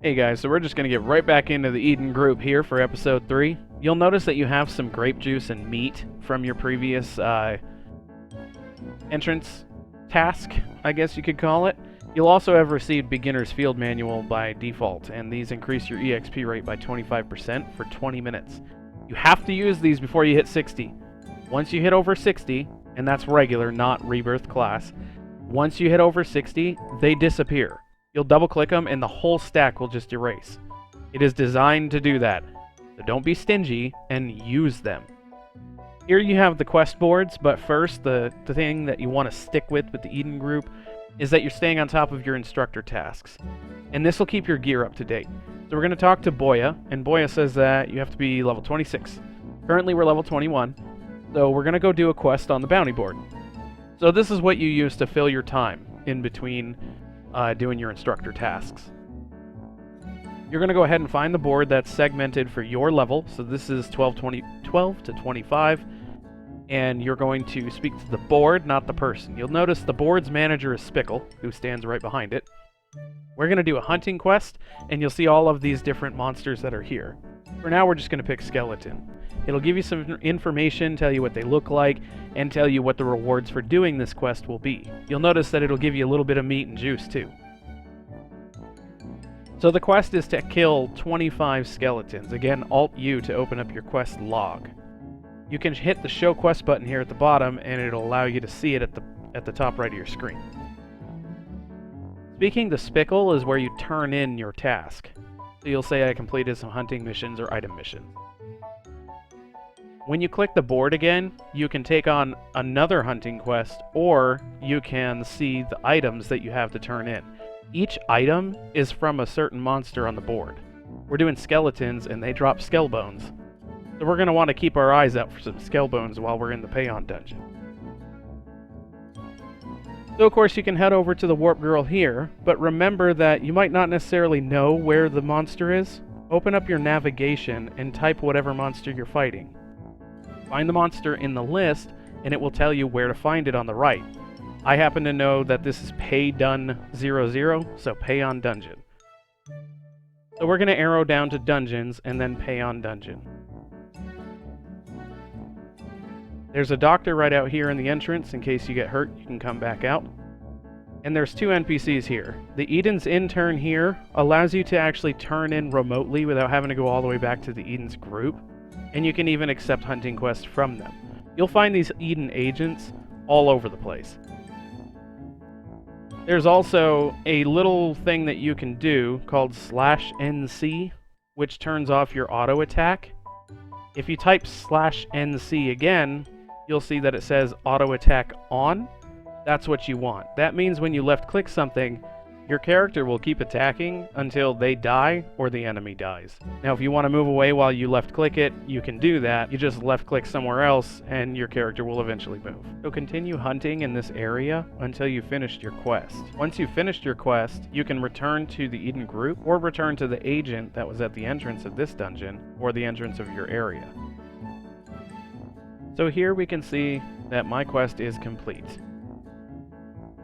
Hey guys, so we're just going to get right back into the Eden group here for episode 3. You'll notice that you have some grape juice and meat from your previous entrance task, I guess you could call it. You'll also have received Beginner's Field Manual by default, and these increase your EXP rate by 25% for 20 minutes. You have to use these before you hit 60. Once you hit over 60, and that's regular, not rebirth class, once you hit over 60, they disappear. You'll double click them and the whole stack will just erase. It is designed to do that. So don't be stingy and use them. Here you have the quest boards, but first the thing that you want to stick with the Eden group is that you're staying on top of your instructor tasks. And this will keep your gear up to date. So we're going to talk to Boya, and Boya says that you have to be level 26. Currently we're level 21, so we're going to go do a quest on the bounty board. So this is what you use to fill your time in between doing your instructor tasks. You're going to go ahead and find the board that's segmented for your level. So this is 12 to 25. And you're going to speak to the board, not the person. You'll notice the board's manager is Spickle, who stands right behind it. We're going to do a hunting quest, and you'll see all of these different monsters that are here. For now, we're just going to pick Skeleton. It'll give you some information, tell you what they look like, and tell you what the rewards for doing this quest will be. You'll notice that it'll give you a little bit of meat and juice, too. So the quest is to kill 25 skeletons. Again, Alt-U to open up your quest log. You can hit the Show Quest button here at the bottom, and it'll allow you to see it at the top right of your screen. Speaking to Spickle is where you turn in your task. So you'll say I completed some hunting missions or item missions. When you click the board again, you can take on another hunting quest, or you can see the items that you have to turn in. Each item is from a certain monster on the board. We're doing skeletons, and they drop skell bones. So we're going to want to keep our eyes out for some skell bones while we're in the Payon dungeon. So of course you can head over to the Warp Girl here, but remember that you might not necessarily know where the monster is. Open up your navigation and type whatever monster you're fighting. Find the monster in the list, and it will tell you where to find it on the right. I happen to know that this is Paydun 00, so Payon Dungeon. So we're going to arrow down to Dungeons, and then Payon Dungeon. There's a doctor right out here in the entrance. In case you get hurt, you can come back out. And there's 2 NPCs here. The Eden's intern here allows you to actually turn in remotely without having to go all the way back to the Eden's group. And you can even accept hunting quests from them. You'll find these Eden agents all over the place. There's also a little thing that you can do called /NC, which turns off your auto attack. If you type /NC again, you'll see that it says auto attack on. That's what you want. That means when you left click something, your character will keep attacking until they die or the enemy dies. Now if you want to move away while you left click it, you can do that. You just left click somewhere else and your character will eventually move. So continue hunting in this area until you finished your quest. Once you've finished your quest, you can return to the Eden group or return to the agent that was at the entrance of this dungeon or the entrance of your area. So here we can see that my quest is complete.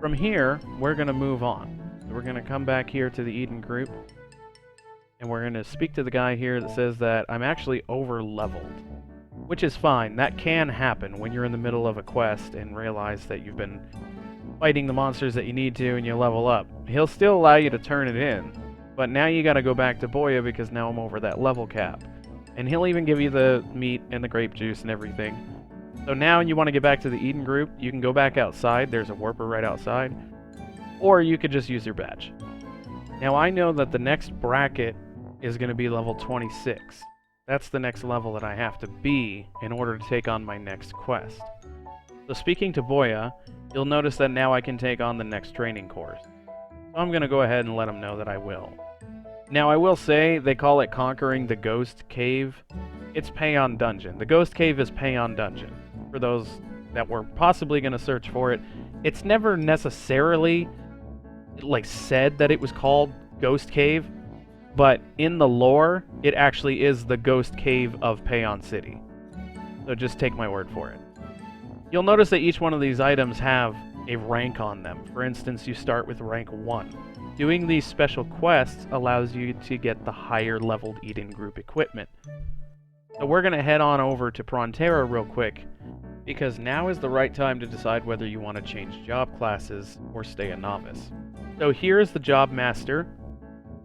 From here, we're going to move on. We're going to come back here to the Eden group, and we're going to speak to the guy here that says that I'm actually over-leveled, which is fine. That can happen when you're in the middle of a quest and realize that you've been fighting the monsters that you need to and you level up. He'll still allow you to turn it in, but now you got to go back to Boya because now I'm over that level cap. And he'll even give you the meat and the grape juice and everything. So now you want to get back to the Eden group, you can go back outside. There's a warper right outside. Or you could just use your badge. Now I know that the next bracket is going to be level 26. That's the next level that I have to be in order to take on my next quest. So speaking to Boya, you'll notice that now I can take on the next training course. So I'm going to go ahead and let him know that I will. Now I will say they call it Conquering the Ghost Cave. It's Payon Dungeon. The Ghost Cave is Payon Dungeon. For those that were possibly going to search for it, it's never necessarily said that it was called Ghost Cave, but in the lore, it actually is the Ghost Cave of Payon City. So just take my word for it. You'll notice that each one of these items have a rank on them. For instance, you start with rank 1. Doing these special quests allows you to get the higher leveled Eden group equipment. So we're going to head on over to TalonRO real quick, because now is the right time to decide whether you want to change job classes or stay a novice. So here is the job master.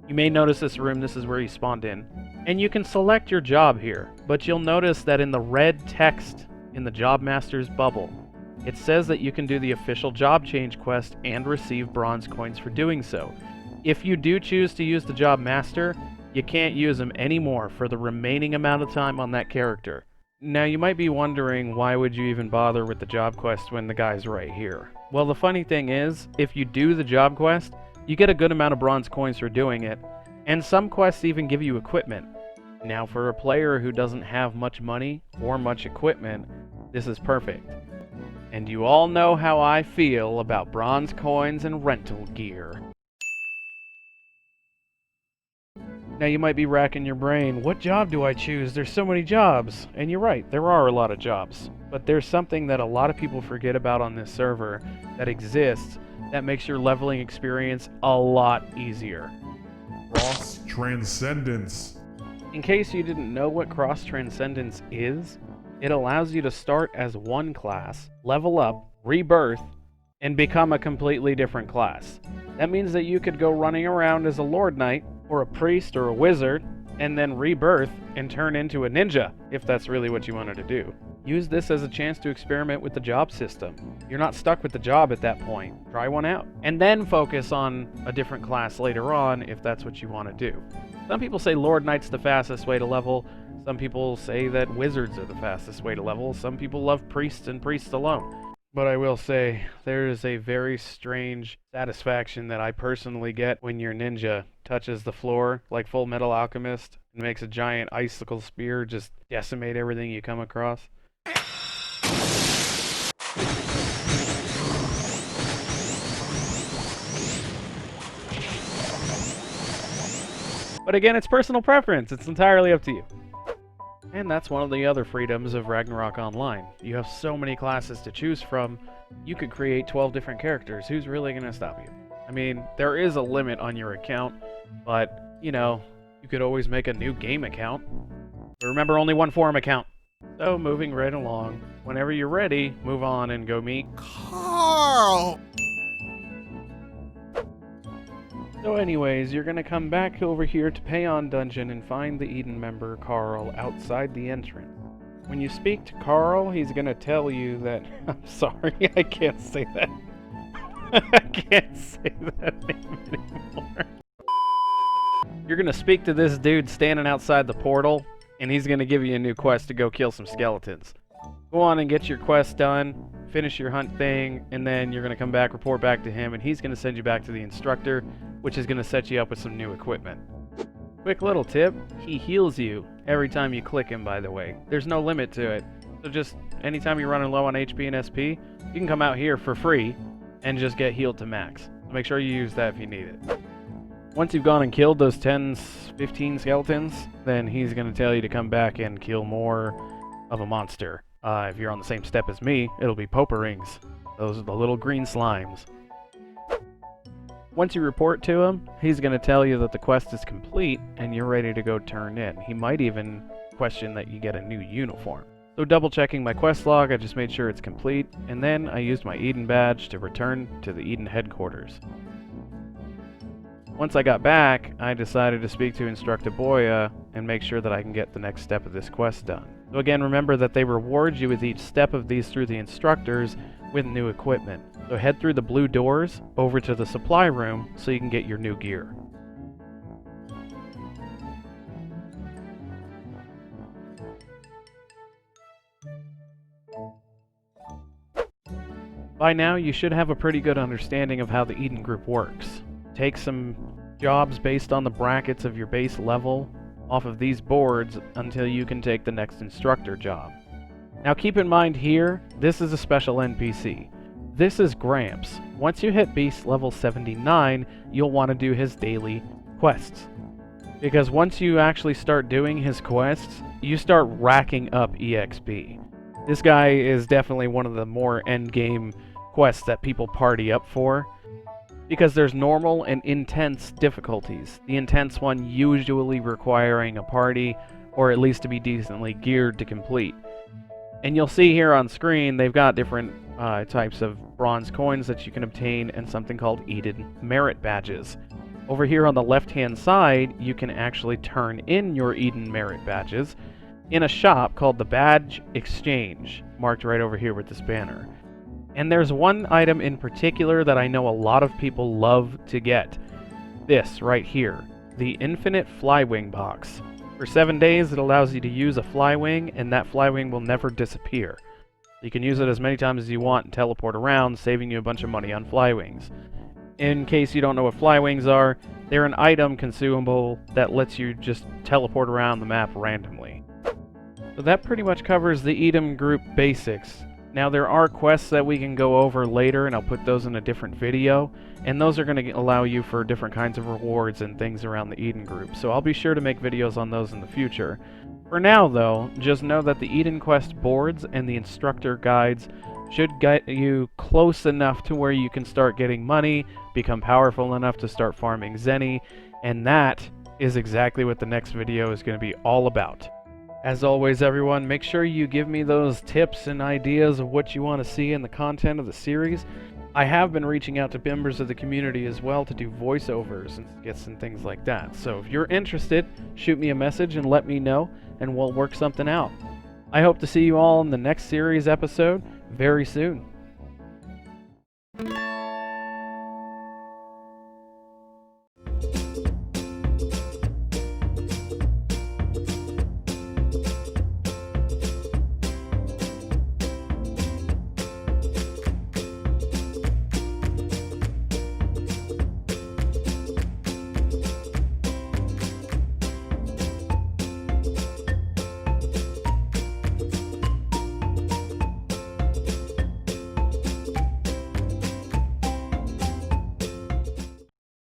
You may notice this room, this is where you spawned in. And you can select your job here, but you'll notice that in the red text in the job master's bubble, it says that you can do the official job change quest and receive bronze coins for doing so. If you do choose to use the job master, you can't use them anymore for the remaining amount of time on that character. Now you might be wondering, why would you even bother with the job quest when the guy's right here? Well, the funny thing is, if you do the job quest, you get a good amount of bronze coins for doing it, and some quests even give you equipment. Now for a player who doesn't have much money or much equipment, this is perfect. And you all know how I feel about bronze coins and rental gear. Now you might be racking your brain, what job do I choose? There's so many jobs. And you're right, there are a lot of jobs. But there's something that a lot of people forget about on this server that exists that makes your leveling experience a lot easier. Cross Transcendence. In case you didn't know what Cross Transcendence is, it allows you to start as one class, level up, rebirth, and become a completely different class. That means that you could go running around as a Lord Knight, or a priest, or a wizard, and then rebirth and turn into a ninja, if that's really what you wanted to do. Use this as a chance to experiment with the job system. You're not stuck with the job at that point. Try one out. And then focus on a different class later on if that's what you want to do. Some people say Lord Knight's the fastest way to level. Some people say that wizards are the fastest way to level. Some people love priests and priests alone. But I will say, there is a very strange satisfaction that I personally get when your ninja touches the floor like Full Metal Alchemist and makes a giant icicle spear just decimate everything you come across. But again, it's personal preference. It's entirely up to you. And that's one of the other freedoms of Ragnarok Online. You have so many classes to choose from, you could create 12 different characters. Who's really going to stop you? I mean, there is a limit on your account, but, you know, you could always make a new game account. But remember, only one forum account. So, moving right along, whenever you're ready, move on and go meet Carl! So anyways, you're going to come back over here to Payon Dungeon and find the Eden member, Carl, outside the entrance. When you speak to Carl, he's going to tell you that... I'm sorry, I can't say that. I can't say that name anymore. You're going to speak to this dude standing outside the portal, and he's going to give you a new quest to go kill some skeletons. Go on and get your quest done, finish your hunt thing, and then you're going to come back, report back to him, and he's going to send you back to the instructor, which is going to set you up with some new equipment. Quick little tip, he heals you every time you click him, by the way. There's no limit to it. So just anytime you're running low on HP and SP, you can come out here for free and just get healed to max. So make sure you use that if you need it. Once you've gone and killed those 10, 15 skeletons, then he's going to tell you to come back and kill more of a monster. If you're on the same step as me, it'll be Popa Rings. Those are the little green slimes. Once you report to him, he's going to tell you that the quest is complete and you're ready to go turn in. He might even question that you get a new uniform. So double checking my quest log, I just made sure it's complete, and then I used my Eden badge to return to the Eden headquarters. Once I got back, I decided to speak to Instruct Boya and make sure that I can get the next step of this quest done. So again, remember that they reward you with each step of these through the instructors with new equipment. So head through the blue doors over to the supply room so you can get your new gear. By now, you should have a pretty good understanding of how the Eden group works. Take some jobs based on the brackets of your base level off of these boards until you can take the next instructor job. Now keep in mind here, this is a special NPC. This is Gramps. Once you hit beast level 79, you'll want to do his daily quests. Because once you actually start doing his quests, you start racking up EXP. This guy is definitely one of the more endgame quests that people party up for. because there's normal and intense difficulties. The intense one usually requiring a party, or at least to be decently geared to complete. And you'll see here on screen, they've got different types of bronze coins that you can obtain and something called Eden Merit Badges. Over here on the left-hand side, you can actually turn in your Eden Merit Badges in a shop called the Badge Exchange, marked right over here with this banner. And there's one item in particular that I know a lot of people love to get. This right here, the Infinite Flywing Box. For 7 days, it allows you to use a flywing, and that flywing will never disappear. You can use it as many times as you want and teleport around, saving you a bunch of money on flywings. In case you don't know what flywings are, they're an item consumable that lets you just teleport around the map randomly. So that pretty much covers the Eden group basics. Now there are quests that we can go over later, and I'll put those in a different video, and those are going to allow you for different kinds of rewards and things around the Eden group, so I'll be sure to make videos on those in the future. For now though, just know that the Eden Quest boards and the instructor guides should get you close enough to where you can start getting money, become powerful enough to start farming Zenny, and that is exactly what the next video is going to be all about. As always, everyone, make sure you give me those tips and ideas of what you want to see in the content of the series. I have been reaching out to members of the community as well to do voiceovers and skits and things like that. So if you're interested, shoot me a message and let me know, and we'll work something out. I hope to see you all in the next series episode very soon.